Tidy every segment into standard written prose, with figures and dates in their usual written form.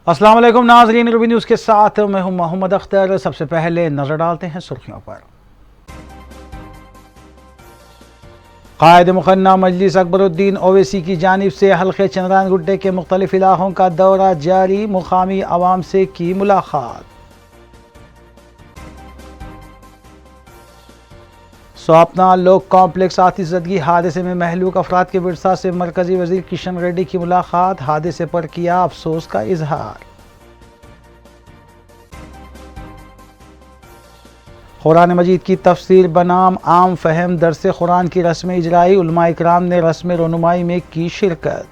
अस्सलाम वालेकुम नाज़रीन, रूबी न्यूज़ के साथ मैं हूं मोहम्मद अख्तर। सबसे पहले नजर डालते हैं सुर्खियों पर। कायद मुखन्ना मजलिस अकबरुद्दीन ओवैसी की जानिब से हल्के चंद्रान गुड्डे के मुख्तलिफ इलाकों का दौरा जारी, मुकामी आवाम से की मुलाकात। स्वापना लोक कॉम्प्लेक्स आतिशज़दगी हादसे में महलूक अफराद के विरसा से मरकजी वजीर किशन रेड्डी की मुलाकात, हादसे पर किया अफसोस का इजहार। कुरान मजीद की तफसीर बनाम आम फहम दरस कुरान की रस्म इजराई, उलमा इकराम ने रस्म रोनुमाई में की शिरकत।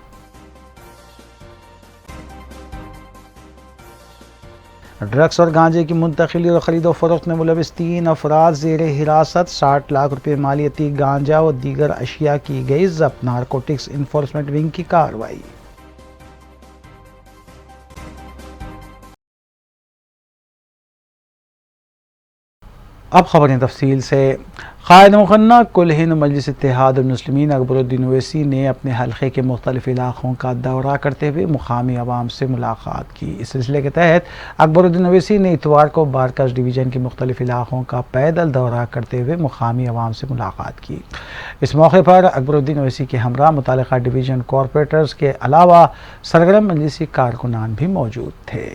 ड्रग्स और गांजे की मुंतकिली और खरीदो फरोख्त में मुलविस 3 अफराद ज़ेर हिरासत, 60 लाख रुपये मालियती गांजा और दीगर अशिया की गई जब्त, नारकोटिक्स इन्फोर्समेंट विंग की कार्रवाई। अब खबरें तफसील से। कायद मुखन्ना कुल हिंद मजलिस इत्तेहादुल मुस्लिमीन अकबरुद्दीन ओवैसी ने अपने हल्के के मुख्तलिफ इलाकों का दौरा करते हुए मुकामी आवाम से मुलाकात की। इस सिलसिले के तहत अकबरुद्दीन ओवैसी ने इतवार को बारकस डिवीज़न के मुख्तलिफ इलाकों का पैदल दौरा करते हुए मुकामी आवाम से मुलाकात की। इस मौके पर अकबरुद्दीन ओवैसी के हमरा मुतालिका डिवीज़न कॉरपोरेटर्स के अलावा सरगर्म मजलिसी कारकुनान भी मौजूद थे।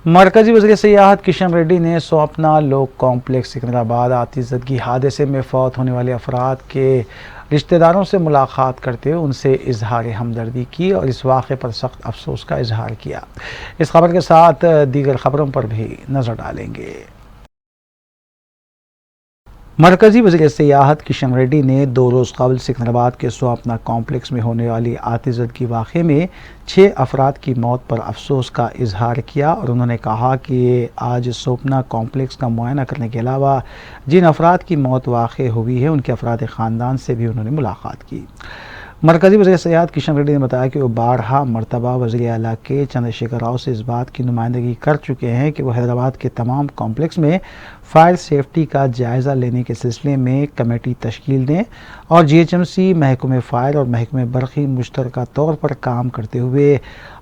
मरकजी वज़ीर सियाहत किशन रेड्डी ने स्वापना लोक कॉम्प्लेक्स सिकंदराबाद आतिशज़दगी हादसे में फौत होने वाले अफराद के रिश्तेदारों से मुलाकात करते हुए उनसे इजहार हमदर्दी की और इस वाक़े पर सख्त अफसोस का इजहार किया। इस खबर के साथ दीगर खबरों पर भी नज़र डालेंगे। मरकजी वज़ीर सियाहत किशन रेड्डी ने 2 रोज़ कबल सिकंदराबाद के स्वापना कॉम्प्लेक्स में होने वाली आतिशज़दगी वाक़े में 6 अफराद की मौत पर अफसोस का इजहार किया और उन्होंने कहा कि आज स्वापना कॉम्प्लेक्स का मुआयना करने के अलावा जिन अफराद की मौत वाक़ हुई है उनके अफराद ख़ानदान से भी उन्होंने मुलाकात की। मरकजी वज़ीर सियाहत किशन रेड्डी ने बताया कि वो 12 मरतबा वज़ीर आला के चंद्रशेखर राव से इस बात की नुमाइंदगी कर चुके हैं कि वह हैदराबाद के तमाम कॉम्प्लेक्स में फायर सेफ्टी का जायज़ा लेने के सिलसिले में कमेटी तश्कील दें और GHMC, महकमे फ़ायर और महकमे बरक़ी मुश्तरका तौर पर काम करते हुए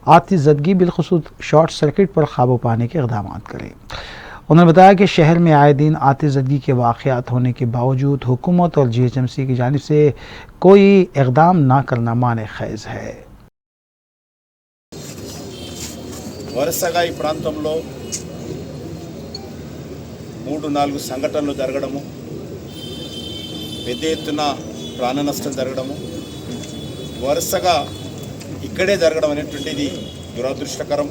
आतिशज़दगी बिलख़ुसूस शॉर्ट सर्किट पर काबू पाने के इक़दाम करें। उन्होंने बताया कि शहर में आए दिन आतिशज़दगी के वाक़यात होने के बावजूद हुकूमत और GHMC की जानिब से कोई इक़दाम न करना माने खैज़ है। వరుసగా ఈ ప్రాంతంలో 3-4 సంఘటనలు జరగడము, పెద్ద ఎత్తున ప్రాణ నష్టం జరగడము, వరుసగా ఇక్కడే జరగడం అనేటువంటిది దురదృష్టకరం.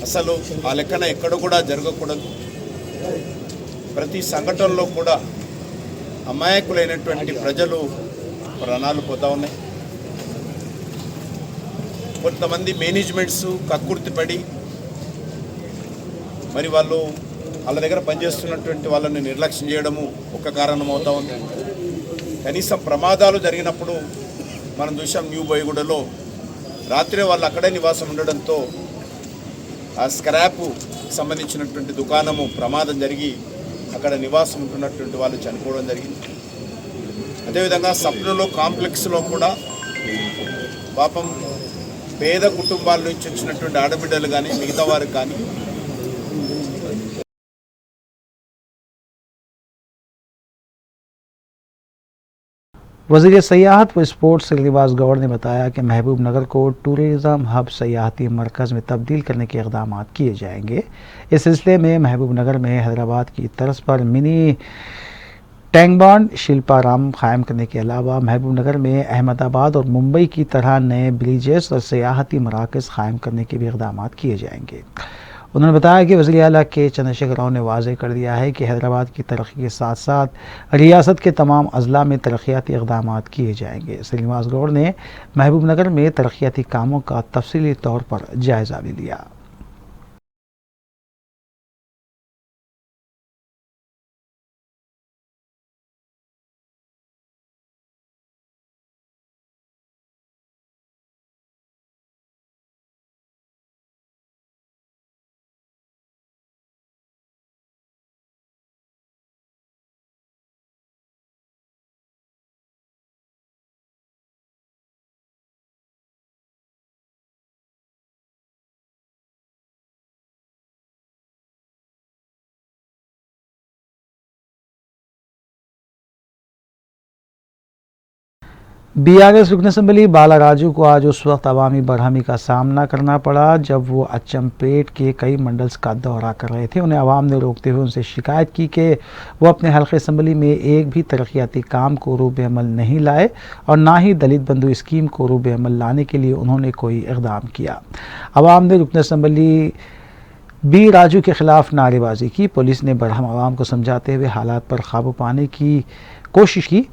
అసలు ఆ లెక్కన ఎక్కడ కూడా జరగకూడదు. ప్రతి సంఘటనలో కూడా అమాయకులైనటువంటి ప్రజలు ప్రాణాలు పోతా ఉన్నాయి. కొంతమంది మేనేజ్మెంట్స్ కక్కుర్తిపడి మరి వాళ్ళ దగ్గర పనిచేస్తున్నటువంటి వాళ్ళని నిర్లక్ష్యం చేయడము ఒక కారణం అవుతా ఉంది. కనీసం ప్రమాదాలు జరిగినప్పుడు మనం చూసాం న్యూ బోయగూడలో రాత్రి వాళ్ళు అక్కడే నివాసం ఉండడంతో ఆ స్క్రాప్ సంబంధించినటువంటి దుకాణము ప్రమాదం జరిగి అక్కడ నివాసం ఉంటున్నటువంటి వాళ్ళు చనిపోవడం జరిగింది. అదేవిధంగా సప్నలో కాంప్లెక్స్లో కూడా పాపం పేద కుటుంబాల నుంచి వచ్చినటువంటి ఆడబిడ్డలు కానీ మిగతా వారికి కానీ वज़ीर सयाहत व स्पोर्ट्स श्रीनिवास गौड़ ने बताया कि महबूब नगर को टूरिज़म हब सयाहती मरकज़ में तब्दील करने के इक़दाम किए जाएंगे। इस सिलसिले में महबूब नगर में हैदराबाद की तर्ज पर मिनी टैंकबॉन्ड शिल्पाराम कायम करने के अलावा महबूब नगर में अहमदाबाद और मुंबई की तरह नए ब्रिजेस और सयाहती मराकज़ कायम करने के भी इक़दाम किए जाएंगे। उन्होंने बताया कि वज़ीर आला के चंद्रशेखर राव ने वाज़ेह कर दिया है कि हैदराबाद की तरक्की के साथ साथ रियासत के तमाम अज़ला में तरक्याती इक़दाम किए जाएंगे। श्रीनिवास गौड़ ने महबूब नगर में तरक्याती कामों का तफसीली तौर पर जायज़ा भी लिया। BRS रुकन असम्बली बाला राजू को आज उस वक्त अवामी बरहमी का सामना करना पड़ा जब वो अचमपेट के कई मंडल्स का दौरा कर रहे थे। उन्हें अवाम ने रोकते हुए उनसे शिकायत की कि वो अपने हल्के असम्बली में एक भी तरक्याती काम को रूब अमल नहीं लाए और ना ही दलित बंधु स्कीम को रूब अमल लाने के लिए उन्होंने कोई इक़दाम किया। अवाम ने रुकन असम्बली बी राजू के खिलाफ नारेबाजी की। पुलिस ने बरहम अवाम को समझाते हुए हालात पर काबू पाने की कोशिश की।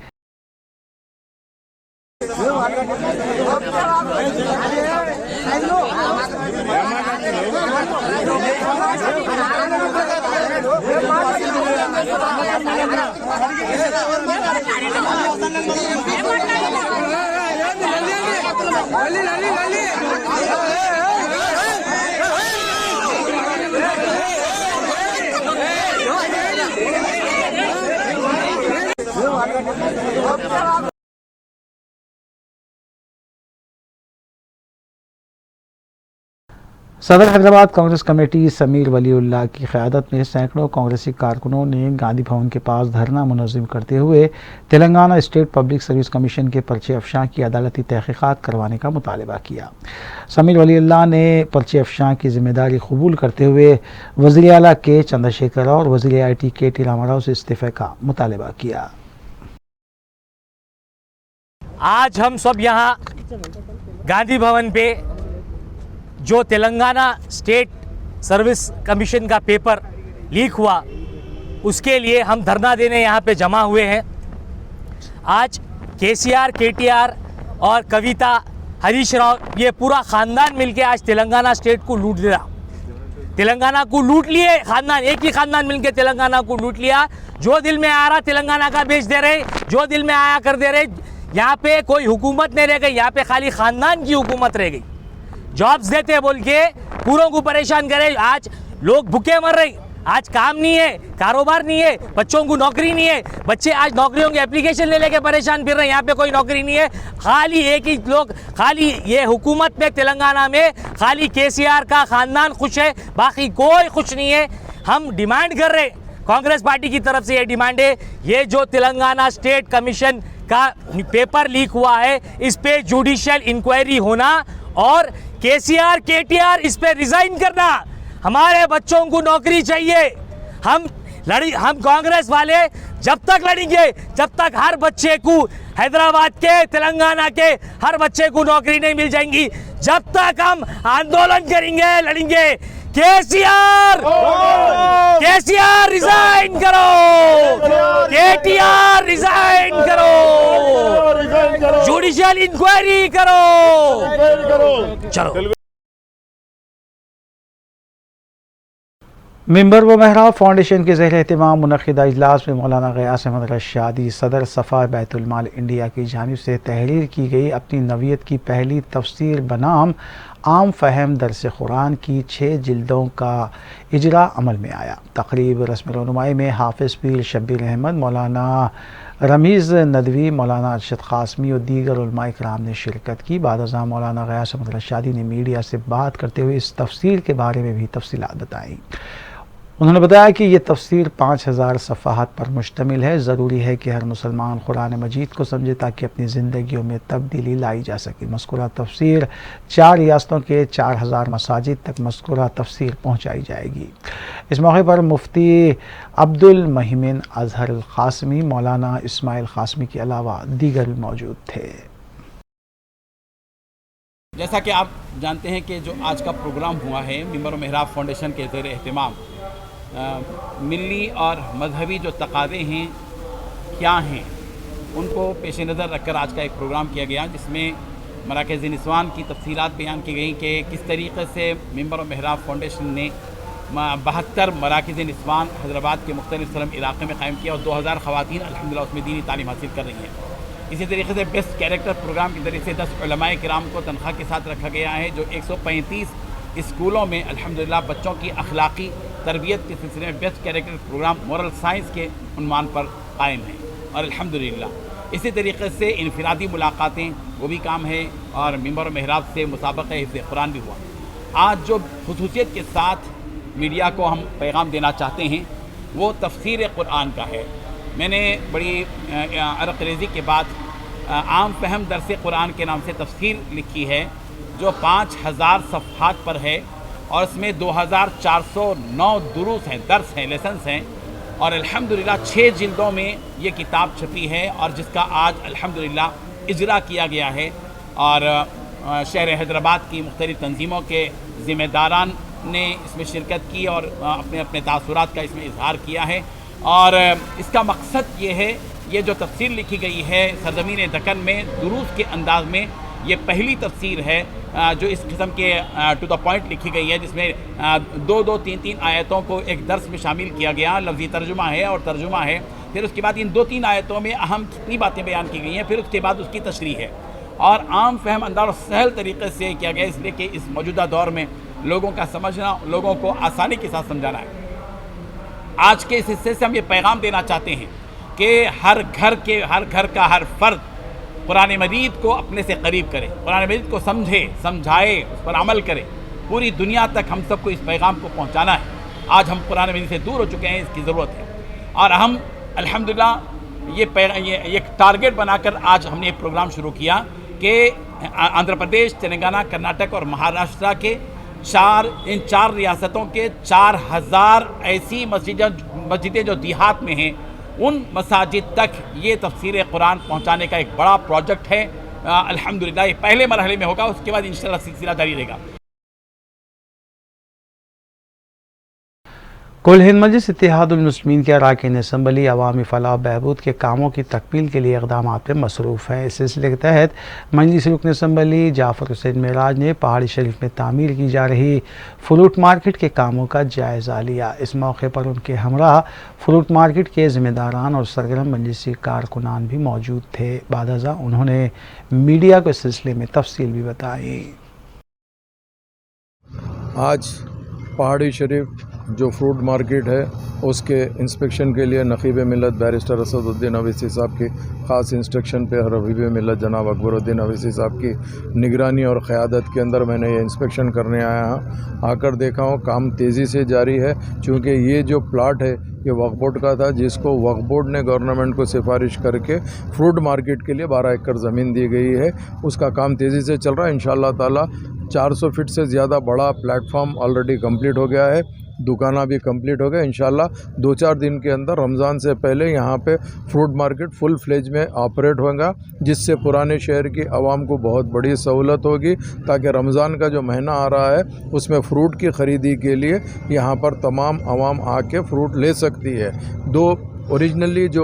सदर हैदराबाद कांग्रेस कमेटी समीर वलीउल्लाह की क़यादत में सैकड़ों कांग्रेसी कारकुनों ने गांधी भवन के पास धरना मुनज़्ज़म करते हुए Telangana state public service commission के पर्चे अफशां की अदालती तहक़ीक़ात करवाने का मुतालबा किया। समीर वलीउल्लाह ने पर्चे अफशां की जिम्मेदारी कबूल करते हुए वज़ीर आला के चंद्रशेखर और वज़ीर IT KT रामाराव से इस्तीफ़े का मुतालबा किया। आज हम सब यहाँ गांधी भवन पे जो तेलंगाना स्टेट सर्विस कमीशन का पेपर लीक हुआ उसके लिए हम धरना देने यहाँ पे जमा हुए हैं। आज KCR, KTR और कविता, हरीश राव ये पूरा ख़ानदान मिलके आज तेलंगाना स्टेट को लूट दिया। तेलंगाना को लूट लिए ख़ानदान, एक ही ख़ानदान मिलके तेलंगाना को लूट लिया। जो दिल में आ रहा तेलंगाना का बेच दे रहे, जो दिल में आया कर दे रहे। यहाँ पे कोई हुकूमत नहीं रह गई, यहाँ पे खाली ख़ानदान की हुकूमत रह गई। जॉब्स देते बोल के पूरों को परेशान करे। आज लोग भूखे मर रहे, आज काम नहीं है, कारोबार नहीं है, बच्चों को नौकरी नहीं है। बच्चे आज नौकरियों की एप्लीकेशन ले लेके परेशान फिर रहे हैं। यहाँ पे कोई नौकरी नहीं है, खाली एक ही लोग, खाली ये हुकूमत में तेलंगाना में खाली KCR का ख़ानदान खुश है, बाकी कोई खुश नहीं है। हम डिमांड कर रहे, कांग्रेस पार्टी की तरफ से ये डिमांड है, ये जो तेलंगाना स्टेट कमीशन का पेपर लीक हुआ है इस पे जुडिशियल इंक्वायरी होना और KCR, KTR इस पे रिजाइन करना। हमारे बच्चों को नौकरी चाहिए। हम कांग्रेस वाले जब तक लड़ेंगे जब तक हर बच्चे को, हैदराबाद के, तेलंगाना के हर बच्चे को नौकरी नहीं मिल जाएंगी, जब तक हम आंदोलन करेंगे, लड़ेंगे। KCR रिजाइन करो, KTR रिजाइन करो, जुडिशियल इंक्वायरी करो। चलो। मेंबर व महराब फाउंडेशन के ज़ेर एहतमाम मुनक़िदा इजलास में मौलाना ग़ियास अहमद रशादी सदर सफ़ा बैतुल माल इंडिया की जानिब से तहरीर की गई अपनी नवीयत की पहली तफसीर बनाम आम फ़हम दरस कुरान की 6 जिल्दों का इजरा अमल में आया। तक़रीब रस्म रहनुमाई में हाफ़िज़ पीर शब्बीर अहमद, मौलाना रमीज़ नदवी, मौलाना अरशद क़ासमी और दीगर उलमा इकराम ने शिरकत की। बाद अज़ां मौलाना ग़ियास अहमद रशादी ने मीडिया से बात करते हुए इस तफसीर के बारे में भी तफसीलात बताई। उन्होंने बताया कि ये तफसीर 5000 सफ़हात पर मुश्तमिल है। ज़रूरी है कि हर मुसलमान कुरान मजीद को समझे ताकि अपनी ज़िंदगियों में तब्दीली लाई जा सके। मज़कूरा तफसीर 4 रियासतों के 4000 मसाजिद तक मज़कूरा तफसीर पहुँचाई जाएगी। इस मौके पर मुफ्ती अब्दुल महिमिन अज़हर क़ासिमी, मौलाना इस्माइल क़ासिमी के अलावा दीगर भी मौजूद थे। जैसा कि आप जानते हैं कि जो आज का प्रोग्राम हुआ है मिंबर और मेहराब फाउंडेशन के ज़ेर एहतमाम मिली और मजहबी जो तकाज़े हैं क्या हैं उनको पेश नज़र रखकर आज का एक प्रोग्राम किया गया, जिसमें मराकज़ निस्वान की तफसीलात बयान की गई कि किस तरीके से मिंबर और मेहराब फाउंडेशन ने 72 मराकज़ निस्वान हैदराबाद के मुख्तलिफ सलम इलाक़े में कायम किया और 2000 ख़वातीन अल्हम्दुलिल्लाह उसमें दीनी तालीम हासिल कर रही हैं। इसी तरीके से बेस्ट कैरेक्टर प्रोग्राम के ज़रिए से 10 उलमाए किराम को तनख्वाह के साथ रखा गया है, जो 135 स्कूलों में अल्हम्दुलिल्लाह बच्चों की अखलाकी तरबियत के सिलसिले में best character program moral science के उन्वान पर कायम है। और अल्हम्दुलिल्लाह इसी तरीके से इनफरादी मुलाकातें वो भी काम है और मिंबर मेहराब से मुसाबक़ा हिफ्ज़ कुरान भी हुआ। आज जो खुसूसियत के साथ मीडिया को हम पैगाम देना चाहते हैं वो तफसीर कुरान का है। मैंने बड़ी अरक़रेज़ी के बाद आम फहम दरस कुरान के नाम से तफसीर लिखी है, जो 5000 सफ़हात पर है और इसमें 2409 दुरूस हैं, दर्स हैं, लेसन्स हैं और अल्हम्दुलिल्लाह 6 जिल्दों में ये किताब छपी है और जिसका आज अल्हम्दुलिल्लाह इजरा किया गया है। और शहर हैदराबाद की मुख्तलिफ़ तंजीमों के ज़िम्मेदारान ने इसमें शिरकत की और अपने अपने तासुरात का इसमें इजहार किया है। और इसका मकसद ये है, ये जो तफसीर लिखी गई है सरज़मीन दक्कन में दुरूस के अंदाज़ में, ये पहली तफसीर है जो इस किस्म के टू द पॉइंट लिखी गई है, जिसमें 2-2, 3-3 आयतों को एक दर्स में शामिल किया गया। लफ्ज़ी तर्जुमा है और तर्जुमा है, फिर उसके बाद इन 2-3 आयतों में अहम कितनी बातें बयान की गई हैं, फिर उसके बाद उसकी तशरीह है और आम फहम अंदाज और सहल तरीके से किया गया, इसलिए कि इस मौजूदा दौर में लोगों का समझना, लोगों को आसानी के साथ समझाना है। आज के इस हिस्से से हम ये पैगाम देना चाहते हैं कि हर घर का हर फर्द कुरान मजीद को अपने से करीब करे, कुरान मजीद को समझे, समझाए, उस पर अमल करे। पूरी दुनिया तक हम सबको इस पैगाम को पहुंचाना है। आज हम कुरान मजीद से दूर हो चुके हैं, इसकी ज़रूरत है और हम अल्हम्दुलिल्लाह ये टारगेट बनाकर आज हमने एक प्रोग्राम शुरू किया कि आंध्र प्रदेश, तेलंगाना, कर्नाटक और महाराष्ट्र के इन चार रियासतों के 4000 ऐसी मस्जिदें जो देहात में हैं, उन मसाजिद तक ये तफसीर कुरान पहुंचाने का एक बड़ा प्रोजेक्ट है। अल्हम्दुलिल्लाह ये पहले मरहले में होगा, उसके बाद इंशाअल्लाह सिलसिला जारी रहेगा। कुल हिंद मजलिस इत्तेहादुल मुस्लिमीन के अरकान असम्बली अवामी फलाह बहबूद के कामों की तकमील के लिए इक़दाम में मसरूफ़ है। इस सिलसिले के तहत मजलिस रुकन असम्बली जाफ़र हुसैन मेराज ने पहाड़ी शरीफ में तामीर की जा रही फ्रूट मार्केट के कामों का जायज़ा लिया। इस मौके पर उनके हमरा फ्रूट मार्केट के ज़िम्मेदारान और सरगर्म मजलिसी कारकुनान भी मौजूद थे। बादअज़ा उन्होंने मीडिया को इस सिलसिले में तफसील भी बताई। आज पहाड़ी शरीफ जो फ्रूट मार्केट है उसके इंस्पेक्शन के लिए नक़ीब मिलत बैरिस्टर असदुद्दीन अवैसी साहब की ख़ास इंस्ट्रक्शन पे रबीब मिलत जनाब अकबरुद्दीन अवैसी साहब की निगरानी और क़यादत के अंदर मैंने ये इंस्पेक्शन करने आया हूँ। आकर देखा हूँ काम तेज़ी से जारी है, चूँकि ये जो प्लाट है ये वक्फ बोर्ड का था, जिसको वक्फ बोर्ड ने गवर्नमेंट को सिफारिश करके फ्रूट मार्केट के लिए 12 एकड़ ज़मीन दी गई है। उसका काम तेज़ी से चल रहा है। इंशाअल्लाह ताला 400 फीट से ज़्यादा बड़ा प्लेटफॉर्म ऑलरेडी कंप्लीट हो गया है, दुकाना भी कंप्लीट हो गया। इंशाल्लाह 2-4 दिन के अंदर रमज़ान से पहले यहाँ पे फ्रूट मार्केट फुल फ्लेज में ऑपरेट होगा, जिससे पुराने शहर की आवाम को बहुत बड़ी सहूलत होगी, ताकि रमज़ान का जो महीना आ रहा है उसमें फ़्रूट की ख़रीदी के लिए यहाँ पर तमाम आवाम आके फ़्रूट ले सकती है। ओरिजिनली जो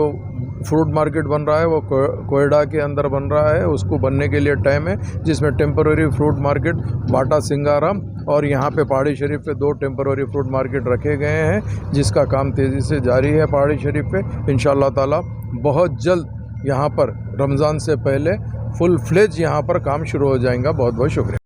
फ्रूट मार्केट बन रहा है वो कोयडा के अंदर बन रहा है, उसको बनने के लिए टाइम है, जिसमें टेम्पररी फ्रूट मार्केट बाटा सिंगाराम और यहाँ पे पहाड़ी शरीफ पे 2 टेम्पररी फ्रूट मार्केट रखे गए हैं, जिसका काम तेज़ी से जारी है पहाड़ी शरीफ पे। इंशाअल्लाह ताला बहुत जल्द यहाँ पर रमज़ान से पहले फुल फ्लेज यहाँ पर काम शुरू हो जाएगा। बहुत बहुत शुक्रिया।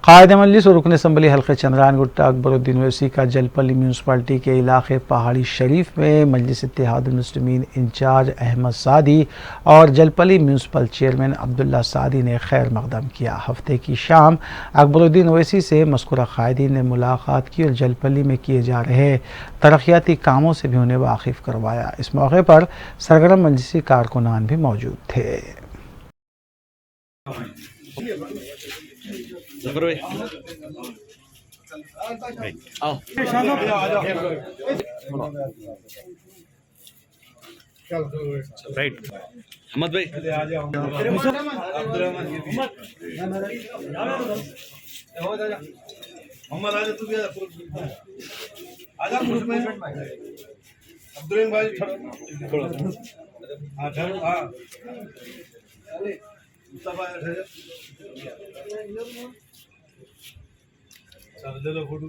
कायद मजलिस और रुकन असम्बली हल्के चंद्रान गुट्टा अकबरुद्दीन ओवैसी का जलपली म्यूनसिपालिटी के इलाके पहाड़ी शरीफ में मजलिस इत्तेहादुल मुस्लिमीन इंचार्ज अहमद सादी और जलपली म्यूनसिपल चेयरमैन अब्दुल्ला सादी ने खैर मकदम किया। हफ्ते की शाम अकबरुद्दीन ओवैसी से मज़कूरा कायदीन ने मुलाकात की और जलपली में किए जा रहे तरक्याती कामों से भी उन्हें वाकिफ़ करवाया। इस मौके पर सरगर्म मजलिसी कारकुनान भी मौजूद थे। राइट अहमद भाई मोहम्मद आजा तू भी आजा ग्रुप में अब्दुल भाई थोड़ा हाँ मुस्तफा चलो photo.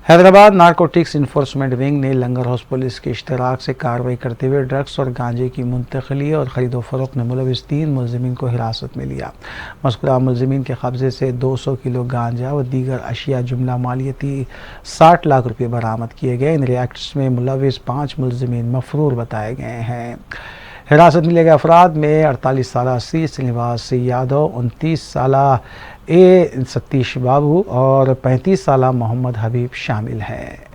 Hyderabad narcotics enforcement wing ने लंगर हाउस पुलिस के इश्तराक से कार्रवाई करते हुए ड्रग्स और गांजे की मुंतकली और ख़रीदो फ़रोख्त में मुलविस 3 मुलज़िमीन को हिरासत में लिया। मज़कूरा मुलज़िमीन के कब्ज़े से 200 किलो गांजा व दीगर अशिया जुमला मालियती 60 लाख रुपये बरामद किए गए। इन रिएक्ट्स में मुलविस 5 मुलज़िमीन मफरूर बताए गए हैं। हिरासत में लिए गए अफराद में 48 साला सी श्रीनिवास यादव, 29 साला ए सतीश बाबू और 35 साला मोहम्मद हबीब शामिल हैं।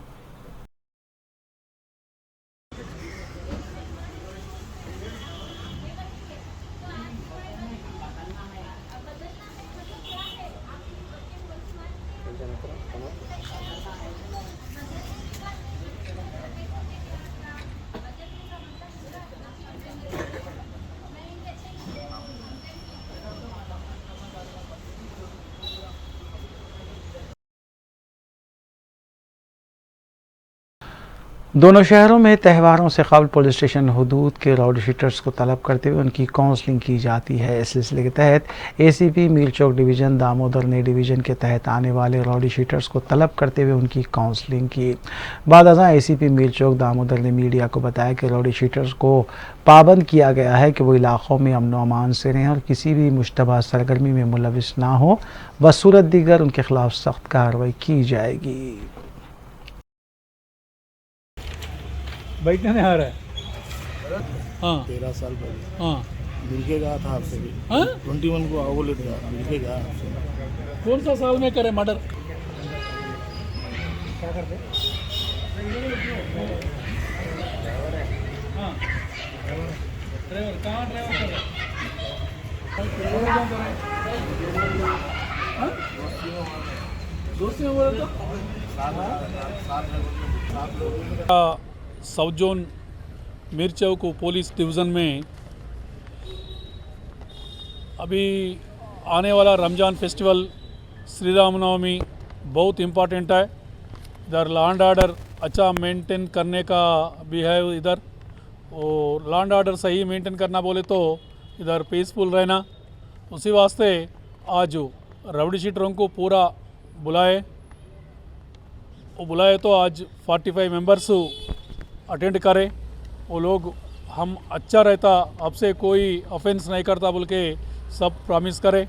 दोनों शहरों में त्योहारों से कबल पुलिस स्टेशन हदूद के राउडी शीटर्स को तलब करते हुए उनकी काउंसलिंग की जाती है। इस सिलसिले के तहत एसीपी मीर चौक डिवीज़न दामोदर ने डिवीज़न के तहत आने वाले राउडी शीटर्स को तलब करते हुए उनकी काउंसलिंग की। बाद अज़ां एसीपी मीर चौक दामोदर ने मीडिया को बताया कि राउडी शीटर्स को पाबंद किया गया है कि वो इलाक़ों में अमन व अमान से रहें और किसी भी मुश्तबा सरगर्मी में मुलविस ना हो। बसूरत दीगर उनके खिलाफ सख्त कार्रवाई की जाएगी। बैठने नहीं आ रहा है। हाँ 13 साल पहले हाँ मिल के गया था आपसे भी। हाँ? 21 को आवले था मिल के गया आपसे। कौन सा साल में करे मर्डर? क्या करते? हाँ ड्राइवर कहाँ ड्राइवर कर रहा है? दोस्ती में बोला तो साउथ जोन मीर चौक पुलिस डिवीज़न में अभी आने वाला रमज़ान फेस्टिवल श्री राम नवमी बहुत इम्पोर्टेंट है। इधर लॉ एंड ऑर्डर अच्छा मेंटेन करने का भी है। इधर और लॉ एंड ऑर्डर सही मेंटेन करना बोले तो इधर पीसफुल रहना। उसी वास्ते आज राउडी शीटरों को पूरा बुलाए तो आज 45 मेंबर्स अटेंड करें। वो लोग हम अच्छा रहता आपसे कोई ऑफेंस नहीं करता बोल के सब प्रॉमिस करे।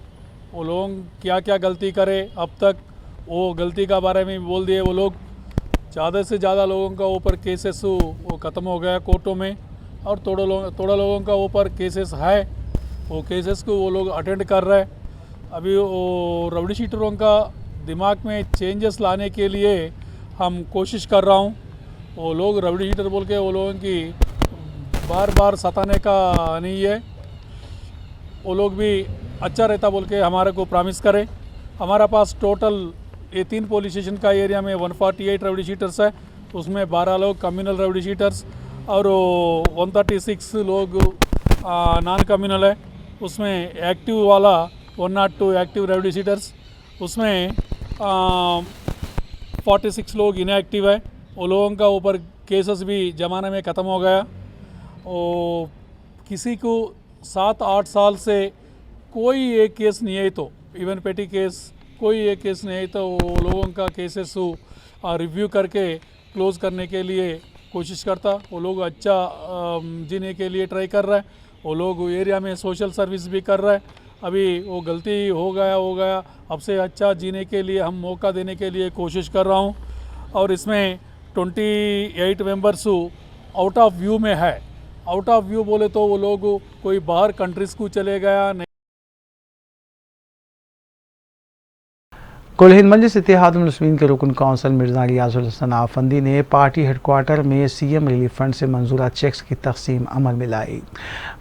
वो लोग क्या क्या गलती करे अब तक वो गलती का बारे में बोल दिए। वो लोग ज़्यादा से ज़्यादा लोगों का ऊपर केसेस वो ख़त्म हो गया कोर्टों में और थोड़ा लोगों का ऊपर केसेस है। वो केसेस को वो लोग अटेंड कर रहे हैं। अभी वो राउडी शीटरों का दिमाग में चेंजेस लाने के लिए हम कोशिश कर रहा हूँ। वो लोग राउडी शीटर बोल के वो लोगों की बार बार सताने का नहीं है। वो लोग भी अच्छा रहता बोल के हमारे को प्रॉमिस करें। हमारा पास टोटल ये 3 पुलिस स्टेशन का एरिया में 148 राउडी शीटर्स है। उसमें 12 लोग कम्युनल राउडी शीटर्स और 136 लोग नॉन कम्युनल है। उसमें एक्टिव वाला 102 एक्टिव राउडी शीटर्स, उसमें 46 लोग इनएक्टिव है। वो लोगों का ऊपर केसेस भी ज़माने में ख़त्म हो गया। और किसी को 7-8 साल से कोई एक केस नहीं है तो इवन पेटी केस कोई एक केस नहीं है तो वो लोगों का केसेस रिव्यू करके क्लोज़ करने के लिए कोशिश करता। वो लोग अच्छा जीने के लिए ट्राई कर रहा है। वो लोग एरिया में सोशल सर्विस भी कर रहा है अभी वो गलती हो गया, अब से अच्छा जीने के लिए हम मौका देने के लिए कोशिश कर रहा हूँ। और इसमें 28 मेंबर्स आउट ऑफ व्यू में है। आउट ऑफ व्यू बोले तो वो लोग कोई बाहर कंट्रीज़ को चले गया नहीं। कुल हिंद मजलिस इत्तेहादुल मुस्लिमीन के रुकन कौंसल मिर्ज़ा रियाजुल हसन आफंदी ने पार्टी हेडक्वार्टर में सीएम रिलीफ फंड से मंजूरा चेक्स की तकसीम अमल में लाई।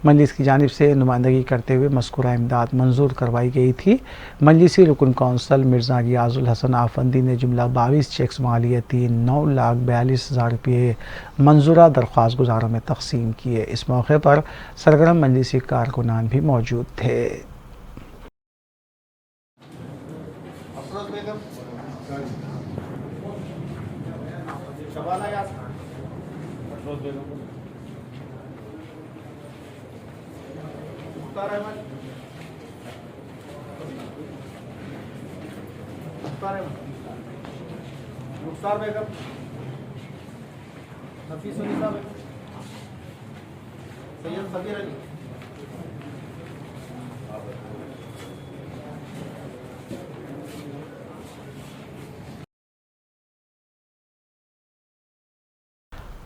मजलिस की जानिब से नुमाइंदगी करते हुए मज़कूरा इमदाद मंजूर करवाई गई थी। मजलिसी रुकन कौंसल मिर्ज़ा रियाजुल हसन आफंदी ने जुमला 22 चेक्स मालियती 9,42,000 रुपये मंजूरा दरख्वास्त गुजारों में तकसीम किए। इस मौके पर सरगर्म मजलिसी कारकुनान भी मौजूद थे।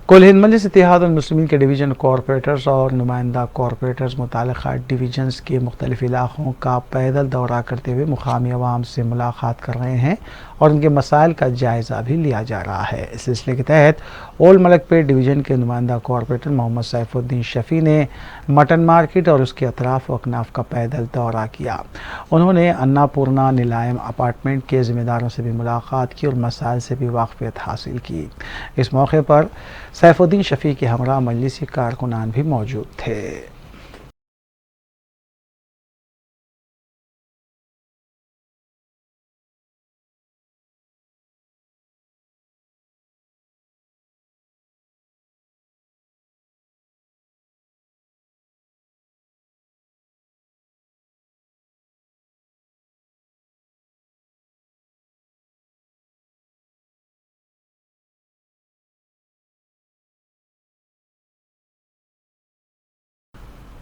कुल हिंद मजलिस इत्तेहादुल मुस्लिमीन के डिवीज़न कॉरपोरेटर्स और नुमाइंदा कॉरपोरेटर्स मुतालिका डिवीजन्स के मुख्तलिफ इलाक़ों का पैदल दौरा करते हुए मुकामी अवाम से मुलाकात कर रहे हैं और उनके मसाइल का जायज़ा भी लिया जा रहा है। इस सिलसिले के तहत ओल्ड मलकपेट डिवीज़न के नुमाइंदा कॉरपोरेटर मोहम्मद सैफुद्दीन शफ़ी ने मटन मार्केट और उसके अतराफ़ व अकनाफ का पैदल दौरा किया। उन्होंने अन्नापूर्णा नीलायम अपार्टमेंट के ज़िम्मेदारों से भी मुलाकात की और मसाइल से भी वाक़फ़ियत हासिल की। इस मौके पर सैफुद्दीन शफ़ी के हमरा मजलिसी कारकुनान भी मौजूद थे।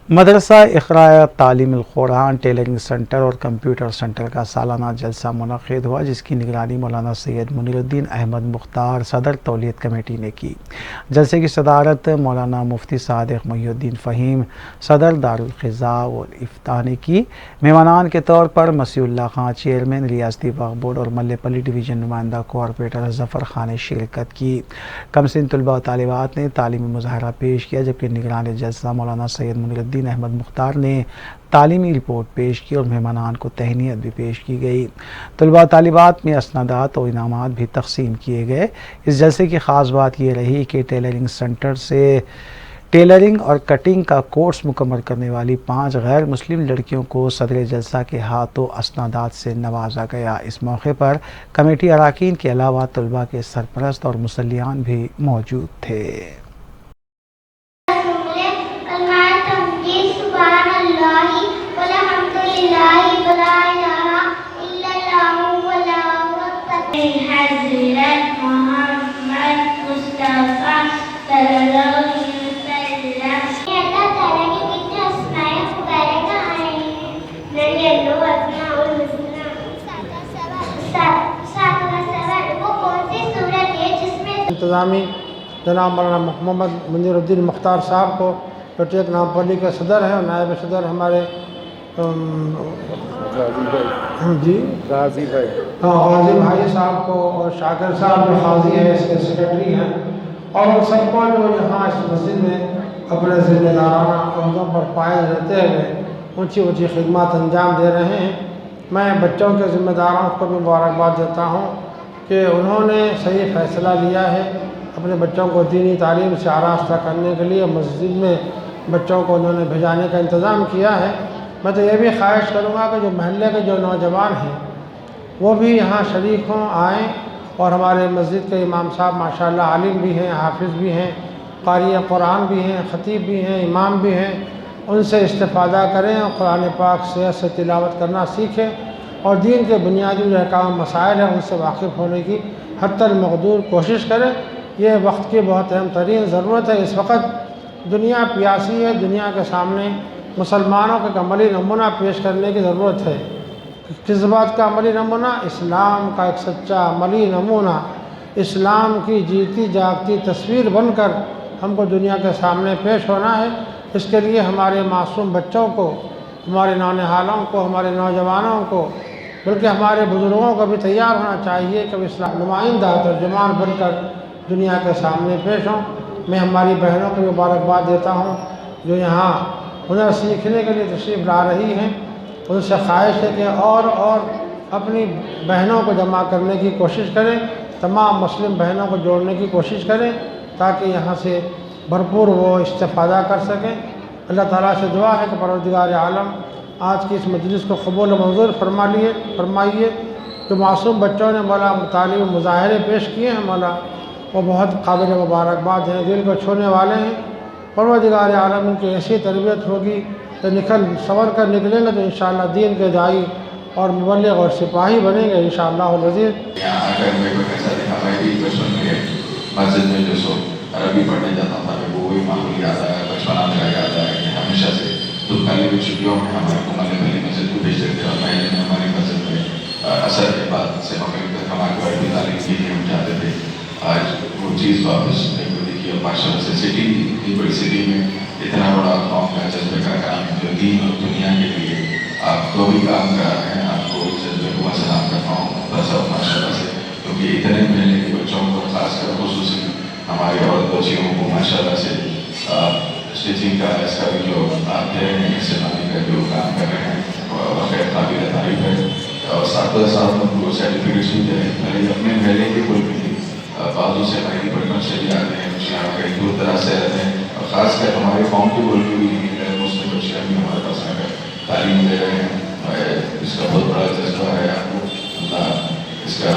मदरसा इक़रा तालीमुल कुरान टेलरिंग सेंटर और कंप्यूटर सेंटर का सालाना जलसा मुनक़्क़िद हुआ, जिसकी निगरानी मौलाना सैयद मुनीरुद्दीन अहमद मुख्तार सदर तौलियत कमेटी ने की। जलसे की सदारत मौलाना मुफ्ती सादिक़ मुहिउद्दीन फ़हीम सदर दारुल क़िज़ा और इफ्ता ने की। मेहमानान के तौर पर मसीउल्लाह खां चेयरमैन रियासती वक्फ़ बोर्ड और मल्लेपल्ली डिवीज़न नुमाइंदा कॉरपोरेटर ज़फ़र खान ने शिरकत की। कमसिन तलबा और तालिबात ने तालीमी मुज़ाहरा पेश किया, जबकि निगरान जलसा मौलाना सैयद मुनीरुद्दीन अहमद मुख्तार ने तालीमी रिपोर्ट पेश की और मेहमानान को तहनीत भी पेश की गई। तलबा तालिबात में असनादात और इनामात भी तकसीम किए गए। इस जलसे की ख़ास बात यह रही कि टेलरिंग सेंटर से टेलरिंग और कटिंग का कोर्स मुकम्मल करने वाली 5 गैर मुस्लिम लड़कियों को सदर जलसा के हाथों असनादात से नवाजा गया। इस मौके पर कमेटी अरकान के अलावा तलबा के सरपरस्त और मुसल्लियान भी मौजूद थे। इंतज़ामी जनाब मौलाना मोहम्मद मुनीरुद्दीन मुख्तार साहब को जो टेक नामपल्ली के सदर हैं और नायब सदर हमारे जी गाजी भाई गाजी भाई साहब को और शाकिर साहब जो काजी हैं इसके सेक्रेटरी हैं और उन सबको जो यहाँ इस मस्जिद में अपने ज़िम्मेदाराना अहदों पर फायज रहते हुए ऊँची ऊँची खिदमत अंजाम दे रहे हैं। मैं बच्चों के ज़िम्मेदारों को भी मुबारकबाद देता हूँ कि उन्होंने सही फ़ैसला लिया है अपने बच्चों को दीनी तालीम से आरास्ता करने के लिए मस्जिद में बच्चों को उन्होंने भिजाने का इंतज़ाम किया है। मैं तो ये भी ख्वाहिश करूँगा कि जो महल्ले के जो नौजवान हैं वो भी यहाँ शरीक हों, आएँ और हमारे मस्जिद के इमाम साहब माशाअल्लाह आलिम भी हैं, हाफिज़ भी हैं, क़ारी कुरान भी हैं, ख़तीब भी हैं, इमाम भी हैं, उनसे इस्तिफ़ादा करें और कुरान पाक से तिलावत करना सीखें और दीन के बुनियादी जो अहकाम मसाइल हैं उनसे वाकिफ़ होने की हत्तल मक़दूर कोशिश करें। ये वक्त की बहुत अहम तरीन ज़रूरत है। इस वक्त दुनिया प्यासी है, दुनिया के सामने मुसलमानों का एक अमली नमूना पेश करने की ज़रूरत है। किस बात का अमली नमूना? इस्लाम का एक सच्चा अमली नमूना, इस्लाम की जीती जागती तस्वीर बनकर हमको दुनिया के सामने पेश होना है। इसके लिए हमारे मासूम बच्चों को, हमारे नौनिहालों को, हमारे नौजवानों को, बल्कि हमारे बुज़ुर्गों को भी तैयार होना चाहिए कि इस्लाम नुमाइंदा तर्जुमान बनकर दुनिया के सामने पेश हों। मैं हमारी बहनों को मुबारकबाद देता हूँ जो यहाँ हुनर सीखने के लिए तशरीफ़ ला रही हैं। उनसे ख्वाहिश है कि और अपनी बहनों को जमा करने की कोशिश करें, तमाम मुस्लिम बहनों को जोड़ने की कोशिश करें ताकि यहाँ से भरपूर वो इस्तेफ़ादा कर सकें। अल्लाह ताला से दुआ है कि परवरदिगार आलम आज की इस मजलिस को कबूल मंजूर फरमाइए। जो मासूम बच्चों ने मौला तालीम मुज़ाहरे पेश किए हैं मौला, वो बहुत काबिल मुबारकबाद हैं, दिल को छूने वाले हैं। परवरदिगार आलम की ऐसी तरबियत होगी तो संवर कर निकलेंगे तो इंशाअल्लाह दीन के दाई और मुबल्लिग और सिपाही बनेंगे इंशाअल्लाह अज़ीज़। मस्जिद में जो सो अरबी पढ़ने जाता था वो वही माहौल याद आया, बचपना मेरा याद आया कि हमेशा से दुकानी की छुट्टियों में हमारे को मल्ले मल्ले मस्जिद को भेजते थे और महीने में हमारी मस्जिद में असर के बाद से मकरब तक हमारे को अरबी तालीम के लिए हम जाते थे। आज वो चीज़ वापस नहीं मिली कि माशाअल्लाह से सिटी, इतनी बड़ी सिटी में इतना बड़ा कौम का जज्बे का काम जो दीन और दुनिया के लिए आप तो भी काम कर रहे हैं। आपको जज्बे को मैं सलाम करता हूँ बस और माशाअल्लाह से, क्योंकि इतने महीने के बच्चों को खासकर खुसूसी हमारे और बच्चियों को माशाअल्लाह से स्टिचिंग का इसका भी जो आप दे रहे हैं, इससे बनाने का जो काम कर रहे हैं वह काबिल तारीफ है। और साथ उनको सर्टिफिकेट्स भी दे रहे हैं। अपने मेले के कोई भी बाजू से हमारी बचपन से भी आते हैं, बच्चियाँ कहीं दूर दराज से रहते हैं और ख़ासकर हमारे कौम की बोल भी मुस्लिम बच्चियाँ भी हमारे पास आकर तालीम दे रहे हैं। इसका बहुत बड़ा जज्बा है। आपको अल्लाह इसका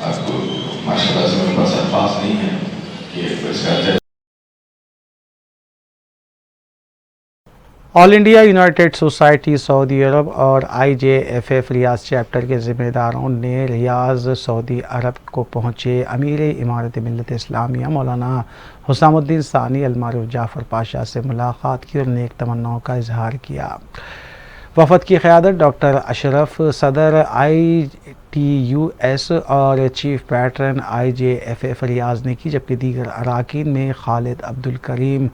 आपको माशाअल्लाह से मेरे पास अल्फाज नहीं है कि इसका। All India united society Saudi Arab और IJFF रियाज चैप्टर के ज़िम्मेदारों ने रियाज सऊदी अरब को पहुँचे अमीर इमारत मिल्लत इस्लामिया मौलाना हुसामुद्दीन सानी अल-मारूफ जाफ़र पाशा से मुलाकात की और नेक तमन्नाओं का इजहार किया। वफ़द की क़यादत डॉक्टर अशरफ सदर ITUS और चीफ पैटर्न IJFF रियाज ने की, जबकि दीगर अराकीन में खालिद अब्दुल करीम,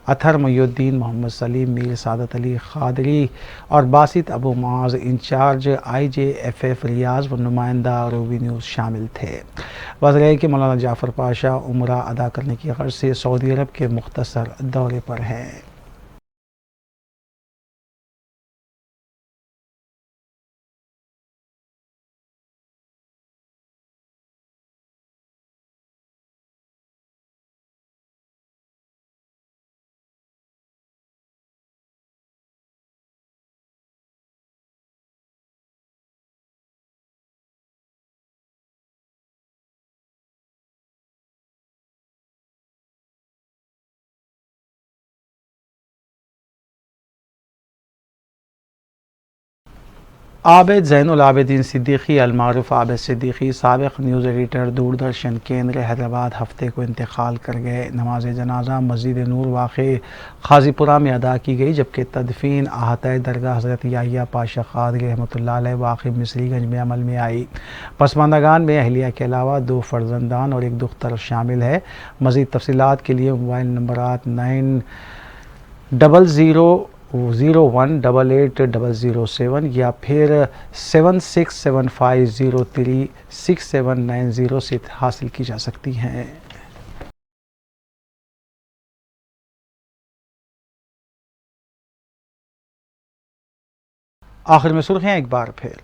अथर मुयुद्दीन, मोहम्मद सलीम, मीर सादत अली क़ादरी और बासित अबू मुआज़ इंचार्ज IJFF रियाज व नुमाइंदा रूबी न्यूज़ शामिल थे। वज़ीर है कि मौलाना जाफ़र पाशा उम्रा अदा करने की गर्ज से सऊदी अरब के मुख्तसर दौरे पर हैं। आबिद ज़ैनुल आबिदीन सिद्दीकी अल-मारूफ आबिद सिद्दीकी साबिक़ न्यूज़ एडिटर दूरदर्शन केंद्र हैदराबाद हफ्ते को इंतकाल कर गए। नमाज जनाजा मस्जिद नूर वाक़े खाजीपुरा में अदा की गई, जबकि तदफीन आहताए दरगाह हज़रत याहिया पाशा क़ादरी रहमतुल्लाह अलैह वाक़े मिसरीगंज में अमल में आई। पसमानदागान में अहलिया के अलावा 2 फ़र्जंदान और 1 दुख्तर शामिल है। मज़ीद तफ़सीलात के लिए मोबाइल नंबरात 9001880007 या फिर 7675036790 से हासिल की जा सकती हैं। आखिर में सुर्खियाँ एक बार फिर।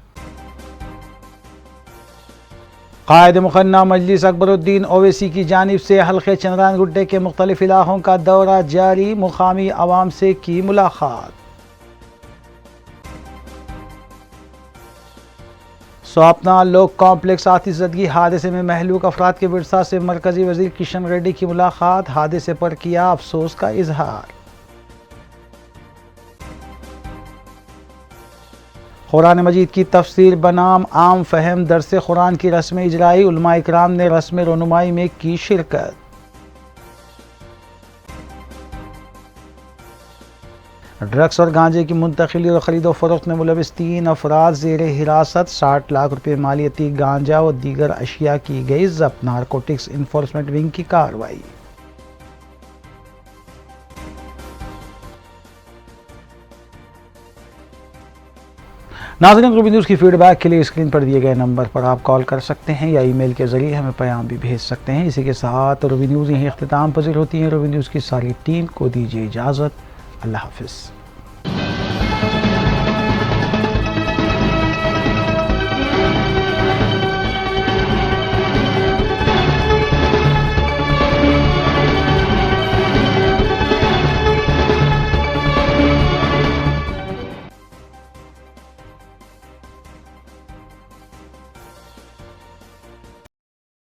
कायद मुखन्ना मजलिस अकबरुद्दीन ओवैसी की जानिब से हल्के चंद्रान गुड्डे के मुख्तलिफ इलाकों का दौरा जारी, मुकामी आवाम से की मुलाकात। स्वापना लोक कॉम्प्लेक्स आतिशज़दगी हादसे में महलूक अफराद के विरसा से मरकजी वजीर किशन रेड्डी की मुलाकात, हादसे पर किया अफसोस का इजहार। कुरान मजीद की तफसीर बनाम आम फहम दरस कुरान की रस्म इजराई, उलमा इकराम ने रस्म रोनुमाई में की शिरकत। ड्रग्स और गांजे की मुंतकिली और ख़रीदो फरोख्त में मुलविस 3 अफराद ज़ेर हिरासत, 60 लाख रुपये मालियती गांजा और दीगर अशिया की गई ज़ब्त। नारकोटिक्स इन्फोर्समेंट विंग की कार्रवाई। नाज़रीन, रूबी न्यूज़ की फीडबैक के लिए स्क्रीन पर दिए गए नंबर पर आप कॉल कर सकते हैं या ईमेल के ज़रिए हमें पैगाम भी भेज सकते हैं। इसी के साथ रूबी न्यूज़ यहीं इख्तिताम पज़ीर होती है। रूबी न्यूज़ की सारी टीम को दीजिए इजाज़त। अल्लाह हाफ़िज़।